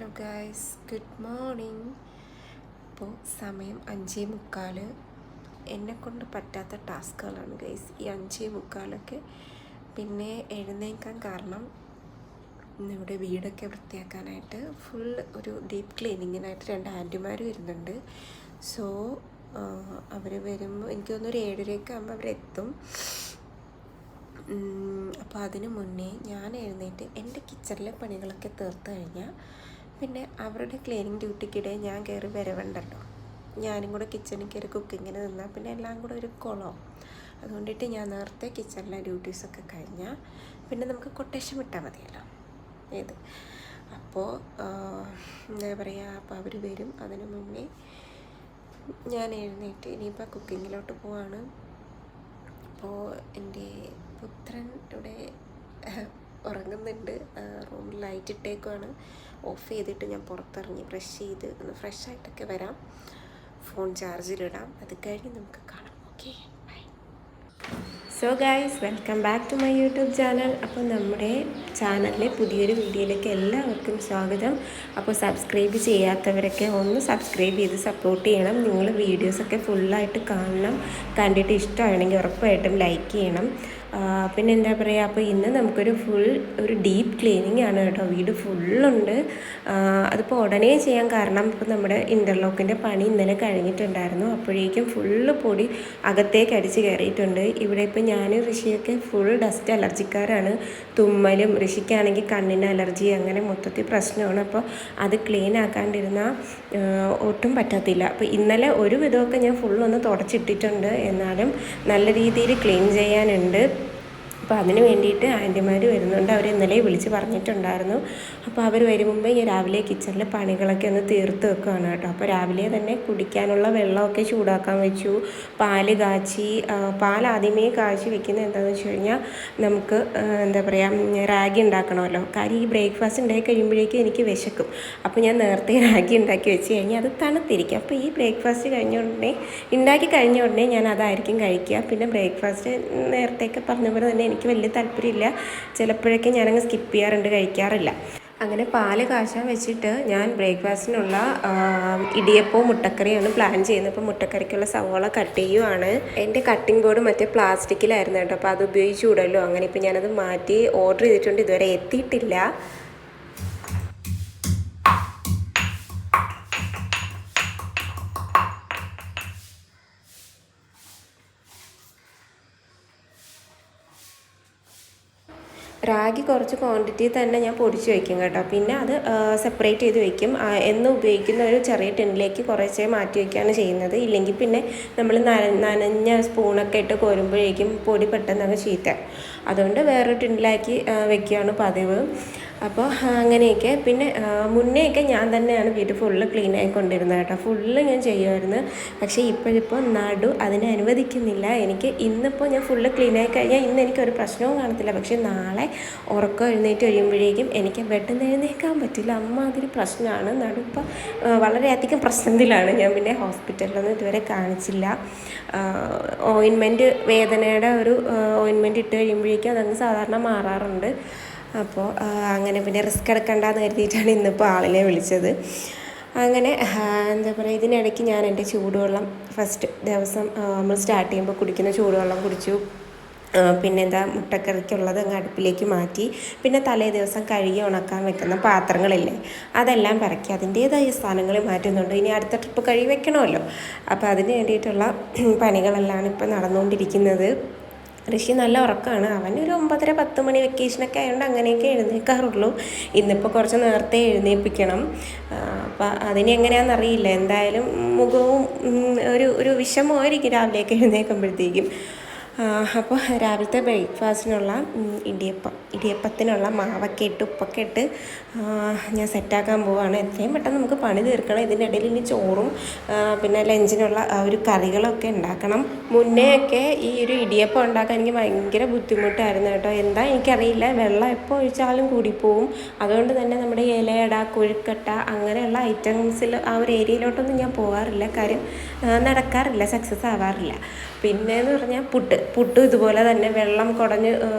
Hello guys, good morning. ഇപ്പോൾ സമയം 5:45. എന്നെക്കൊണ്ട് പറ്റാത്ത ടാസ്കുകളാണ് ഗൈസ് ഈ 5:45. പിന്നെ എഴുന്നേൽക്കാൻ കാരണം നമ്മുടെ വീടൊക്കെ വൃത്തിയാക്കാനായിട്ട് ഫുൾ ഒരു ഡീപ്പ് ക്ലീനിങ്ങിനായിട്ട് 2 ആൻറ്റിമാർ വരുന്നുണ്ട്. സോ അവർ വരുമ്പോൾ എനിക്ക് തോന്നുന്നു ഒരു 7:30 ആകുമ്പോൾ അവരെത്തും. അപ്പോൾ അതിന് മുന്നേ ഞാൻ എഴുന്നേറ്റ് എൻ്റെ കിച്ചണിലെ പണികളൊക്കെ തീർത്ത് കഴിഞ്ഞാൽ പിന്നെ അവരുടെ ക്ലീനിങ് ഡ്യൂട്ടിക്കിടെ ഞാൻ കയറി വരവുണ്ടല്ലോ. ഞാനും കൂടെ കിച്ചണിൽ കയറി കുക്കിങ്ങിന് നിന്നാൽ പിന്നെ എല്ലാം കൂടെ ഒരു കുളവും. അതുകൊണ്ടിട്ട് ഞാൻ നേരത്തെ കിച്ചണിലെ ഡ്യൂട്ടീസൊക്കെ കഴിഞ്ഞാൽ പിന്നെ നമുക്ക് കൊട്ടേഷൻ വിട്ടാൽ മതിയല്ലോ ഏത്. അപ്പോൾ എന്താ പറയുക, അപ്പോൾ അവർ വരും. അതിന് മുന്നേ ഞാൻ എഴുന്നേറ്റ് ഇനിയിപ്പോൾ കുക്കിങ്ങിലോട്ട് പോവാണ്. അപ്പോൾ എൻ്റെ പുത്രൻ ഇവിടെ ഉറങ്ങുന്നുണ്ട്. റൂമിൽ ലൈറ്റ് ഇട്ടേക്കുവാണ്. ഓഫ് ചെയ്തിട്ട് ഞാൻ പുറത്തിറങ്ങി ബ്രഷ് ചെയ്ത് ഒന്ന് ഫ്രഷായിട്ടൊക്കെ വരാം. ഫോൺ ചാർജിലിടാം. അത് കഴിഞ്ഞ് നമുക്ക് കാണാം. Okay, bye. So guys, welcome back to my YouTube channel. അപ്പോൾ നമ്മുടെ ചാനലിലെ പുതിയൊരു വീഡിയോയിലേക്ക് എല്ലാവർക്കും സ്വാഗതം. അപ്പോൾ സബ്സ്ക്രൈബ് ചെയ്യാത്തവരൊക്കെ ഒന്ന് സബ്സ്ക്രൈബ് ചെയ്ത് സപ്പോർട്ട് ചെയ്യണം. നിങ്ങൾ വീഡിയോസൊക്കെ ഫുള്ളായിട്ട് കാണണം. കണ്ടിട്ട് ഇഷ്ടമാണെങ്കിൽ ഉറപ്പായിട്ടും ലൈക്ക് ചെയ്യണം. പിന്നെ എന്താ പറയുക, അപ്പോൾ ഇന്ന് നമുക്കൊരു ഒരു ഡീപ്പ് ക്ലീനിങ് ആണ് കേട്ടോ. വീട് ഫുള്ളുണ്ട്. അതിപ്പോൾ ഉടനെ ചെയ്യാൻ കാരണം ഇപ്പോൾ നമ്മുടെ ഇൻ്റർലോക്കിൻ്റെ പണി ഇന്നലെ കഴിഞ്ഞിട്ടുണ്ടായിരുന്നു. അപ്പോഴേക്കും ഫുള്ള് പൊടി അകത്തേക്ക് അടിച്ച് കയറിയിട്ടുണ്ട്. ഇവിടെ ഇപ്പോൾ ഞാൻ ഋഷിയൊക്കെ ഫുൾ ഡസ്റ്റ് അലർജിക്കാരാണ്. തുമ്മലും, ഋഷിക്കാണെങ്കിൽ കണ്ണിന് അലർജി, അങ്ങനെ മൊത്തത്തിൽ പ്രശ്നമാണ്. അപ്പോൾ അത് ക്ലീൻ ആക്കാണ്ടിരുന്നാൽ ഒട്ടും പറ്റത്തില്ല. അപ്പോൾ ഇന്നലെ ഒരു വിധമൊക്കെ ഞാൻ ഫുള്ളൊന്ന് തുടച്ചിട്ടിട്ടുണ്ട്. എന്നാലും നല്ല രീതിയിൽ ക്ലീൻ ചെയ്യാനുണ്ട്. അപ്പോൾ അതിന് വേണ്ടിയിട്ട് ആൻറ്റിമാർ വരുന്നുണ്ട്. അവർ ഇന്നലെ വിളിച്ച് പറഞ്ഞിട്ടുണ്ടായിരുന്നു. അപ്പോൾ അവർ വരും മുമ്പേ ഞാൻ രാവിലെ കിച്ചണിലെ പണികളൊക്കെ ഒന്ന് തീർത്ത് വെക്കുകയാണ് കേട്ടോ. അപ്പോൾ രാവിലെ തന്നെ കുടിക്കാനുള്ള വെള്ളമൊക്കെ ചൂടാക്കാൻ വെച്ചു. പാൽ ആദ്യമേ കാച്ചി വെക്കുന്നത് എന്താണെന്ന് വെച്ച് കഴിഞ്ഞാൽ നമുക്ക് എന്താ പറയുക, റാഗി ഉണ്ടാക്കണമല്ലോ. കാര്യം ഈ ബ്രേക്ക്ഫാസ്റ്റ് ഉണ്ടാക്കി കഴിയുമ്പോഴേക്കും എനിക്ക് വിശക്കും. അപ്പോൾ ഞാൻ നേരത്തെ റാഗി ഉണ്ടാക്കി വെച്ച് കഴിഞ്ഞാൽ അത് തണുത്തിരിക്കും. അപ്പോൾ ഈ ബ്രേക്ക്ഫാസ്റ്റ് ഉണ്ടാക്കി കഴിഞ്ഞ ഉടനെ ഞാൻ അതായിരിക്കും കഴിക്കുക. പിന്നെ ബ്രേക്ക്ഫാസ്റ്റ് നേരത്തെയൊക്കെ പറഞ്ഞ പോലെ തന്നെ എനിക്ക് വലിയ താല്പര്യമില്ല. ചിലപ്പോഴൊക്കെ ഞാനങ്ങ് സ്കിപ്പ് ചെയ്യാറുണ്ട്, കഴിക്കാറില്ല. അങ്ങനെ പാല് കാച്ചാൻ വെച്ചിട്ട് ഞാൻ ബ്രേക്ക്ഫാസ്റ്റിനുള്ള ഇടിയപ്പവും മുട്ടക്കറിയാണ് പ്ലാൻ ചെയ്യുന്നത്. അപ്പോൾ മുട്ടക്കറിക്കുള്ള സവോള കട്ട് ചെയ്യുവാണ്. എൻ്റെ കട്ടിംഗ് ബോർഡ് മറ്റേ പ്ലാസ്റ്റിക്കിലായിരുന്നു കേട്ടോ. അപ്പോൾ അത് ഉപയോഗിച്ചുകൂടല്ലോ. അങ്ങനെ ഇപ്പോൾ ഞാനത് മാറ്റി ഓർഡർ ചെയ്തിട്ടുണ്ട്. ഇതുവരെ എത്തിയിട്ടില്ല. റാഗി കുറച്ച് ക്വാണ്ടിറ്റി തന്നെ ഞാൻ പൊടിച്ച് വയ്ക്കും കേട്ടോ. പിന്നെ അത് സെപ്പറേറ്റ് ചെയ്ത് വയ്ക്കും. എന്ന് ഉപയോഗിക്കുന്ന ഒരു ചെറിയ ടിന്നിലേക്ക് കുറച്ചേ മാറ്റി വയ്ക്കുകയാണ് ചെയ്യുന്നത്. ഇല്ലെങ്കിൽ പിന്നെ നമ്മൾ നനഞ്ഞ സ്പൂണൊക്കെ ഇട്ട് കോരുമ്പോഴേക്കും പൊടി പെട്ടെന്ന് ചീത്ത. അതുകൊണ്ട് വേറൊരു ടിന്നിലാക്കി വയ്ക്കുകയാണ് പതിവ്. അപ്പോൾ അങ്ങനെയൊക്കെ. പിന്നെ മുന്നേയൊക്കെ ഞാൻ തന്നെയാണ് വീട് ഫുള്ള് ക്ലീൻ ആയിക്കൊണ്ടിരുന്നത് കേട്ടോ. ഫുള്ള് ഞാൻ ചെയ്യുമായിരുന്നു. പക്ഷേ ഇപ്പോഴിപ്പോൾ നടു അതിനെ അനുവദിക്കുന്നില്ല. എനിക്ക് ഇന്നിപ്പോൾ ഞാൻ ഫുള്ള് ക്ലീൻ ആയി കഴിഞ്ഞാൽ ഇന്ന് എനിക്കൊരു പ്രശ്നവും കാണത്തില്ല. പക്ഷേ നാളെ ഉറക്കം എഴുന്നേറ്റ് കഴിയുമ്പോഴേക്കും എനിക്ക് ബെഡിൽ നിന്ന് എഴുന്നേൽക്കാൻ പറ്റില്ല. അമ്മാതിരി പ്രശ്നമാണ്. നടു ഇപ്പോൾ വളരെയധികം പ്രശ്നത്തിലാണ്. ഞാൻ പിന്നെ ഹോസ്പിറ്റലിലൊന്നും ഇതുവരെ കാണിച്ചില്ല. വേദനയുടെ ഒരു ഓയിൻമെൻറ്റ് ഇട്ട് കഴിയുമ്പോഴേക്കും അതങ്ങ് സാധാരണ മാറാറുണ്ട്. അപ്പോൾ അങ്ങനെ പിന്നെ റിസ്ക് എടുക്കണ്ടെന്ന് കരുതിയിട്ടാണ് ഇന്നിപ്പോൾ ആളിനെ വിളിച്ചത്. അങ്ങനെ എന്താ പറയുക, ഇതിനിടയ്ക്ക് ഞാൻ എൻ്റെ ചൂടുവെള്ളം ഫസ്റ്റ് ദിവസം നമ്മൾ സ്റ്റാർട്ട് ചെയ്യുമ്പോൾ കുടിക്കുന്ന ചൂടുവെള്ളം കുടിച്ചു. പിന്നെന്താ, മുട്ടക്കറിക്കുള്ളത് അങ്ങ് അടുപ്പിലേക്ക് മാറ്റി. പിന്നെ തലേ ദിവസം കഴുകി ഉണക്കാൻ വെക്കുന്ന പാത്രങ്ങളില്ലേ, അതെല്ലാം പറക്കി അതിൻ്റേതായ സ്ഥാനങ്ങളിൽ മാറ്റുന്നുണ്ട്. ഇനി അടുത്ത ട്രിപ്പ് കഴുകി വെക്കണമല്ലോ. അപ്പോൾ അതിന് വേണ്ടിയിട്ടുള്ള പണികളെല്ലാം ഇപ്പോൾ നടന്നുകൊണ്ടിരിക്കുന്നത്. ഋഷി നല്ല ഉറക്കമാണ്. അവനൊരു 9:30-10 മണി വെക്കേഷനൊക്കെ ആയതുകൊണ്ട് അങ്ങനെയൊക്കെ എഴുന്നേൽക്കാറുള്ളൂ. ഇന്നിപ്പോൾ കുറച്ച് നേരത്തെ എഴുന്നേൽപ്പിക്കണം. അപ്പം അതിനെങ്ങനെയാണെന്നറിയില്ല. എന്തായാലും മുഖവും ഒരു വിഷമമായിരിക്കും രാവിലെയൊക്കെ എഴുന്നേൽക്കുമ്പോഴത്തേക്കും. അപ്പോൾ രാവിലത്തെ ബ്രേക്ക്ഫാസ്റ്റിനുള്ള ഇടിയപ്പത്തിനുള്ള മാവൊക്കെ ഇട്ട് ഉപ്പൊക്കെ ഇട്ട് ഞാൻ സെറ്റാക്കാൻ പോവുകയാണ്. എത്രയും പെട്ടെന്ന് നമുക്ക് പണി തീർക്കണം. ഇതിൻ്റെ ഇടയിൽ ഇനി ചോറും പിന്നെ ലഞ്ചിനുള്ള ഒരു കറികളൊക്കെ ഉണ്ടാക്കണം. മുന്നേയൊക്കെ ഈ ഒരു ഇടിയപ്പം ഉണ്ടാക്കാൻ എനിക്ക് ഭയങ്കര ബുദ്ധിമുട്ടായിരുന്നു കേട്ടോ. എന്താ എനിക്കറിയില്ല, വെള്ളം എപ്പോൾ ഒഴിച്ചാലും കൂടിപ്പോവും. അതുകൊണ്ട് തന്നെ നമ്മുടെ ഇലയട, കൊഴുക്കട്ട അങ്ങനെയുള്ള ഐറ്റംസിൽ ആ ഒരു ഏരിയയിലോട്ടൊന്നും ഞാൻ പോകാറില്ല. കാര്യം നടക്കാറില്ല, സക്സസ് ആവാറില്ല. പിന്നെയെന്ന് പറഞ്ഞാൽ പുട്ട് പുട്ടും ഇതുപോലെ തന്നെ വെള്ളം കുടഞ്ഞ്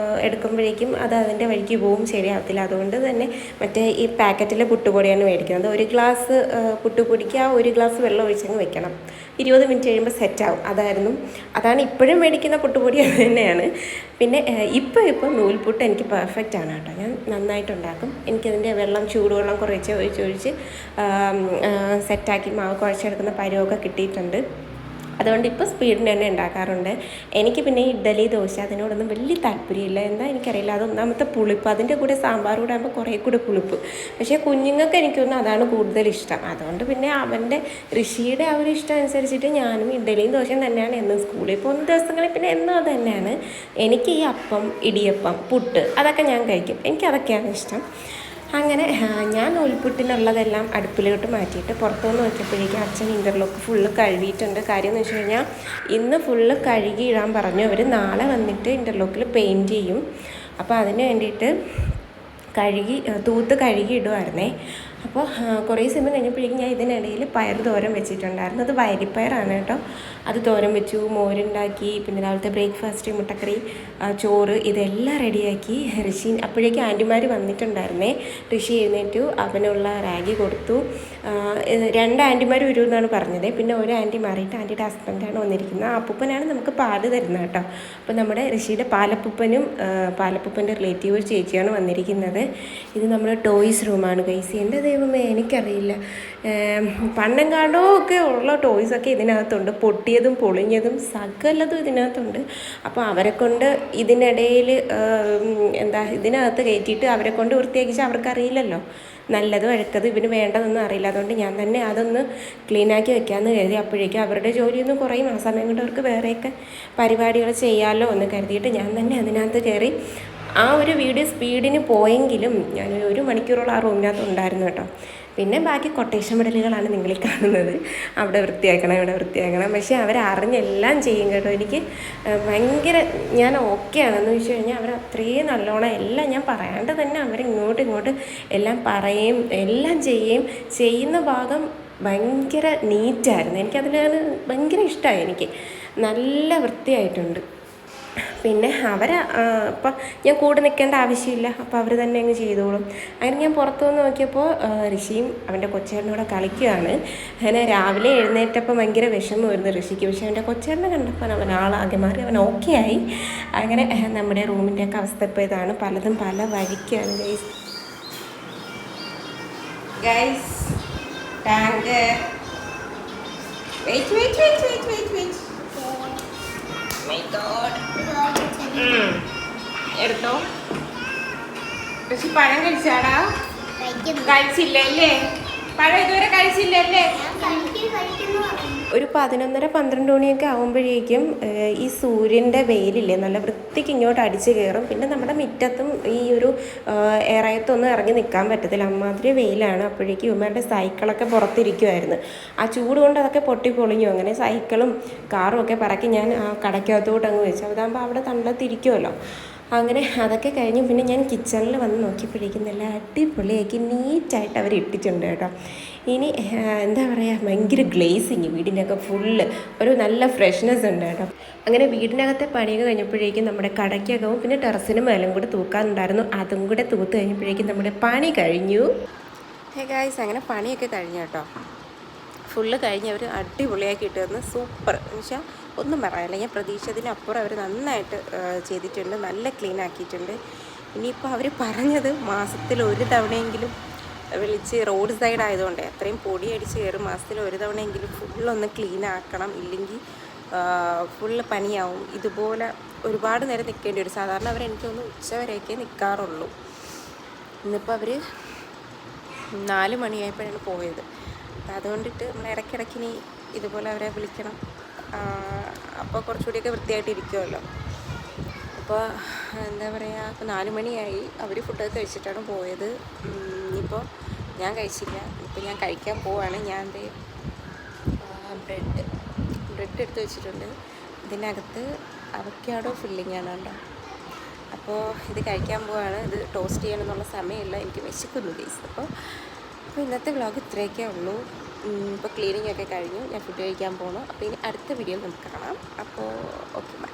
എടുക്കുമ്പോഴേക്കും അത് അതിൻ്റെ വഴിക്ക് പോവും, ശരിയാവത്തില്ല. അതുകൊണ്ട് തന്നെ മറ്റേ ഈ പാക്കറ്റിലെ പുട്ടുപൊടിയാണ് മേടിക്കുന്നത്. ഒരു ഗ്ലാസ് പുട്ടുപൊടിക്ക് ആ ഒരു ഗ്ലാസ് വെള്ളം ഒഴിച്ചങ്ങ് വെക്കണം. 20 മിനിറ്റ് കഴിയുമ്പോൾ സെറ്റാവും. അതാണ് ഇപ്പോഴും മേടിക്കുന്ന പുട്ടുപൊടി അത് തന്നെയാണ്. പിന്നെ ഇപ്പോൾ നൂൽപുട്ട് എനിക്ക് പെർഫെക്റ്റ് ആണ് കേട്ടോ. ഞാൻ നന്നായിട്ടുണ്ടാക്കും. എനിക്കതിൻ്റെ ചൂടുവെള്ളം കുറച്ച് ഒഴിച്ച് സെറ്റാക്കി മാവ് കുഴച്ചെടുക്കുന്ന പരുവമൊക്കെ കിട്ടിയിട്ടുണ്ട്. അതുകൊണ്ട് ഇപ്പോൾ സ്പീഡിന് തന്നെ ഉണ്ടാക്കാറുണ്ട്. എനിക്ക് പിന്നെ ഇഡ്ഡലി, ദോശ അതിനോടൊന്നും വലിയ താല്പര്യമില്ല. എന്താ എനിക്കറിയില്ല. അതൊന്നാമത്തെ പുളിപ്പ്, അതിൻ്റെ കൂടെ സാമ്പാർ കൂടെ ആകുമ്പോൾ കുറേ കൂടെ പുളിപ്പ്. പക്ഷേ കുഞ്ഞുങ്ങൾക്ക് എനിക്കൊന്നും അതാണ് കൂടുതൽ ഇഷ്ടം. അതുകൊണ്ട് പിന്നെ ഋഷിയുടെ ആ ഒരു ഇഷ്ടം അനുസരിച്ചിട്ട് ഞാനും ഇഡ്ഡലിയും ദോശയും തന്നെയാണ് എന്നും. സ്കൂളിൽ പോകുന്ന ദിവസങ്ങളിൽ പിന്നെ എന്നും അത് തന്നെയാണ്. എനിക്ക് ഈ അപ്പം, ഇടിയപ്പം, പുട്ട് അതൊക്കെ ഞാൻ കഴിക്കും. എനിക്കതൊക്കെയാണ് ഇഷ്ടം. അങ്ങനെ ഞാൻ നൂൽപുട്ടിനുള്ളതെല്ലാം അടുപ്പിലോട്ട് മാറ്റിയിട്ട് പുറത്തുനിന്ന് വെച്ചപ്പോഴേക്കും അച്ഛൻ ഇൻ്റർലോക്ക് ഫുള്ള് കഴുകിയിട്ടുണ്ട്. കാര്യം എന്ന് വെച്ച് കഴിഞ്ഞാൽ ഇന്ന് ഫുള്ള് കഴുകി ഇടാൻ പറഞ്ഞു. അവർ നാളെ വന്നിട്ട് ഇൻ്റർലോക്കിൽ പെയിൻറ്റ് ചെയ്യും. അപ്പോൾ അതിന് വേണ്ടിയിട്ട് തൂത്ത് കഴുകി ഇടുമായിരുന്നേ. അപ്പോൾ കുറേ സമയം കഴിഞ്ഞപ്പോഴേക്കും ഞാൻ ഇതിനിടയിൽ പയർ തോരൻ വെച്ചിട്ടുണ്ടായിരുന്നു. അത് വയരിപ്പയറാണ് കേട്ടോ. അത് തോരൻ വെച്ചു, മോരുണ്ടാക്കി, പിന്നെ രാവിലത്തെ ബ്രേക്ക്ഫാസ്റ്റ്, മുട്ടക്കറി, ചോറ് ഇതെല്ലാം റെഡിയാക്കി. അപ്പോഴേക്കും ആൻറ്റിമാർ വന്നിട്ടുണ്ടായിരുന്നേ. ഋഷി എഴുന്നേറ്റു, അവനുള്ള റാഗി കൊടുത്തു. 2 ആൻറ്റിമാർ വരുമെന്നാണ് പറഞ്ഞത്. പിന്നെ ഒരു ആൻറ്റി മാറിയിട്ട് ആൻറ്റിയുടെ ഹസ്ബൻഡാണ് വന്നിരിക്കുന്നത്. ആ അപ്പൂപ്പനാണ് നമുക്ക് പാല് തരുന്നത് കേട്ടോ. അപ്പോൾ നമ്മുടെ ഋഷിയുടെ പാലപ്പൂപ്പൻ്റെ റിലേറ്റീവ് ഒരു ചേച്ചിയാണ് വന്നിരിക്കുന്നത്. ഇത് നമ്മുടെ ടോയ്സ് റൂമാണ് ഗൈസ്. എൻ്റെ ദൈവമേ, എനിക്കറിയില്ല, പണ്ടെങ്ങാണ്ടോ ഒക്കെ ഉള്ള ടോയ്സൊക്കെ ഇതിനകത്തുണ്ട്. പൊട്ടിയതും പൊളിഞ്ഞതും സകലതും ഇതിനകത്തുണ്ട്. അപ്പോൾ അവരെ കൊണ്ട് ഇതിനിടയിൽ ഇതിനകത്ത് കയറ്റിയിട്ട് അവരെ കൊണ്ട് വൃത്തിയാക്കിച്ച് അവർക്കറിയില്ലല്ലോ നല്ലത് അഴുക്കത് ഇവന് വേണ്ടതൊന്നും അറിയില്ല. അതുകൊണ്ട് ഞാൻ തന്നെ അതൊന്ന് ക്ലീനാക്കി വെക്കാമെന്ന് കരുതി. അപ്പോഴേക്കും അവരുടെ ജോലിയൊന്നും കുറയും. ആ സമയം കൊണ്ട് അവർക്ക് വേറെയൊക്കെ പരിപാടികൾ ചെയ്യാമല്ലോ എന്ന് കരുതിയിട്ട് ഞാൻ തന്നെ അതിനകത്ത് കയറി. ആ ഒരു വീഡിയോ സ്പീഡിന് പോയെങ്കിലും ഞാൻ 1 മണിക്കൂറോളം ആ റൂമിനകത്ത് ഉണ്ടായിരുന്നു കേട്ടോ. പിന്നെ ബാക്കി കൊട്ടേഷൻ വിടലുകളാണ് നിങ്ങളീ കാണുന്നത്. അവിടെ വൃത്തിയാക്കണം, ഇവിടെ വൃത്തിയാക്കണം. പക്ഷേ അവരറിഞ്ഞെല്ലാം ചെയ്യും കേട്ടോ. എനിക്ക് ഭയങ്കര ഞാൻ ഓക്കെ ആണെന്ന് വെച്ച് കഴിഞ്ഞാൽ അവർ അത്രയും നല്ലോണം എല്ലാം ഞാൻ പറയാണ്ട് തന്നെ അവരിങ്ങോട്ട് എല്ലാം പറയുകയും എല്ലാം ചെയ്യുന്ന ഭാഗം ഭയങ്കര നീറ്റായിരുന്നു. എനിക്കതിലാണ് ഭയങ്കര ഇഷ്ടമായി. എനിക്ക് നല്ല വൃത്തിയായിട്ടുണ്ട്. പിന്നെ ഇപ്പം ഞാൻ കൂടെ നിൽക്കേണ്ട ആവശ്യമില്ല. അപ്പോൾ അവർ തന്നെ അങ്ങ് ചെയ്തോളും. അങ്ങനെ ഞാൻ പുറത്തു വന്ന് നോക്കിയപ്പോൾ ഋഷിയും അവൻ്റെ കൊച്ചേട്ടനോടെ കളിക്കുകയാണ്. അങ്ങനെ രാവിലെ എഴുന്നേറ്റപ്പോൾ ഭയങ്കര വിഷമമായിരുന്നു ഋഷിക്ക്. പക്ഷേ അവൻ്റെ കൊച്ചേട്ടനെ കണ്ടപ്പോൾ അവൻ ആളാകെ മാറി, അവൻ ഓക്കെ ആയി. അങ്ങനെ നമ്മുടെ റൂമിൻ്റെയൊക്കെ അവസ്ഥ ഇപ്പോൾ ഇതാണ്. പലതും പല വഴിക്കാണ് guys. Tank wait My God. എടുത്തോ. പക്ഷെ പഴം കഴിച്ചാടാ? കഴിച്ചില്ലല്ലേ? പഴം ഇതുവരെ കഴിച്ചില്ലല്ലേ? ഒരു 11-12 മണിയൊക്കെ ആകുമ്പോഴേക്കും ഈ സൂര്യൻ്റെ വെയിലില്ലേ നല്ല വൃത്തിക്ക് ഇങ്ങോട്ട് അടിച്ച് കയറും. പിന്നെ നമ്മുടെ മുറ്റത്തും ഈ ഒരു ഇറയത്തൊന്നും ഇറങ്ങി നിൽക്കാൻ പറ്റത്തില്ല, അമ്മാതിരി വെയിലാണ്. അപ്പോഴേക്കും ഇവന്മാരുടെ സൈക്കിളൊക്കെ പുറത്തിരിക്കുമായിരുന്നു. ആ ചൂട് കൊണ്ട് അതൊക്കെ പൊട്ടിപ്പൊളിഞ്ഞു. അങ്ങനെ സൈക്കിളും കാറും ഒക്കെ പറക്കി ഞാൻ കടയ്ക്കകത്തോട്ട് അങ്ങ് വെച്ചു. അതാകുമ്പോൾ അവിടെ തണലത്തിരിക്കുമല്ലോ. അങ്ങനെ അതൊക്കെ കഴിഞ്ഞ് പിന്നെ ഞാൻ കിച്ചണിൽ വന്ന് നോക്കിയപ്പോഴേക്കും നല്ല അടിപൊളിയാക്കി നീറ്റായിട്ട് അവർ ഇട്ടിട്ടുണ്ട് കേട്ടോ. ഇനി എന്താ പറയുക, ഭയങ്കര ഗ്ലേസിങ്, വീടിനൊക്കെ ഫുള്ള് ഒരു നല്ല ഫ്രഷ്നെസ് ഉണ്ട് കേട്ടോ. അങ്ങനെ വീടിനകത്തെ പണിയൊക്കെ കഴിഞ്ഞപ്പോഴേക്കും നമ്മുടെ കടയ്ക്കകവും പിന്നെ ടെറസിന് മേലും കൂടെ തൂക്കാനുണ്ടായിരുന്നു. അതും കൂടെ തൂത്ത് കഴിഞ്ഞപ്പോഴേക്കും നമ്മുടെ പണി കഴിഞ്ഞു. ഹേ ഗായ്സ്, അങ്ങനെ പണിയൊക്കെ കഴിഞ്ഞു കേട്ടോ. ഫുള്ള് കഴിഞ്ഞ് അവർ അടിപൊളിയാക്കി ഇട്ട് തന്നു. സൂപ്പർ എന്ന് വെച്ചാൽ ഒന്നും പറയാനില്ല. ഞാൻ പ്രതീക്ഷിച്ചതിനപ്പുറം അവർ നന്നായിട്ട് ചെയ്തിട്ടുണ്ട്, നല്ല ക്ലീൻ ആക്കിയിട്ടുണ്ട്. ഇനിയിപ്പോൾ അവർ പറഞ്ഞത് മാസത്തിൽ 1 തവണയെങ്കിലും വിളിച്ച്, റോഡ് സൈഡ് ആയതുകൊണ്ട് അത്രയും പൊടി അടിച്ച് കയറും, മാസത്തിൽ 1 തവണയെങ്കിലും ഫുള്ളൊന്ന് ക്ലീൻ ആക്കണം. ഇല്ലെങ്കിൽ ഫുള്ള് പണിയാവും. ഇതുപോലെ ഒരുപാട് നേരം നിൽക്കേണ്ടി വരും. സാധാരണ എനിക്കൊന്ന് ഉച്ചവരെയൊക്കെ നിൽക്കാറുള്ളൂ. ഇന്നിപ്പോൾ അവർ 4 മണിയായപ്പോഴാണ് പോയത്. അതുകൊണ്ടിട്ട് നമ്മൾ ഇടയ്ക്കിടയ്ക്കിനി ഇതുപോലെ അവരെ വിളിക്കണം. അപ്പോൾ കുറച്ചുകൂടിയൊക്കെ വൃത്തിയായിട്ടിരിക്കുമല്ലോ. അപ്പോൾ എന്താ പറയുക, ഇപ്പോൾ 4 മണിയായി. അവർ ഫുഡൊക്കെ കഴിച്ചിട്ടാണ് പോയത്. ഇനിയിപ്പോൾ ഞാൻ കഴിച്ചില്ല. ഇപ്പോൾ ഞാൻ കഴിക്കാൻ പോവാണ്. ഞാൻ ബ്രെഡ് എടുത്ത് വെച്ചിട്ടുണ്ട്. ഇതിനകത്ത് അവക്കാഡോ ഫില്ലിംഗ് ആണ് കേട്ടോ. അപ്പോൾ ഇത് കഴിക്കാൻ പോവാണ്. ഇത് ടോസ്റ്റ് ചെയ്യണമെന്നുള്ള സമയമില്ല, എനിക്ക് വിശക്കുന്നു ഗൈസ്. അപ്പോൾ ഇന്നത്തെ വ്ളോഗ് ഇത്രയൊക്കെ ഉള്ളൂ. ഇപ്പോൾ ക്ലീനിങ് ഒക്കെ കഴിഞ്ഞു. ഞാൻ ഫുഡ് കഴിക്കാൻ പോകണം. അപ്പോൾ ഇനി അടുത്ത വീഡിയോയിൽ നമുക്ക് കാണാം. അപ്പോൾ ഓക്കെ, ബൈ.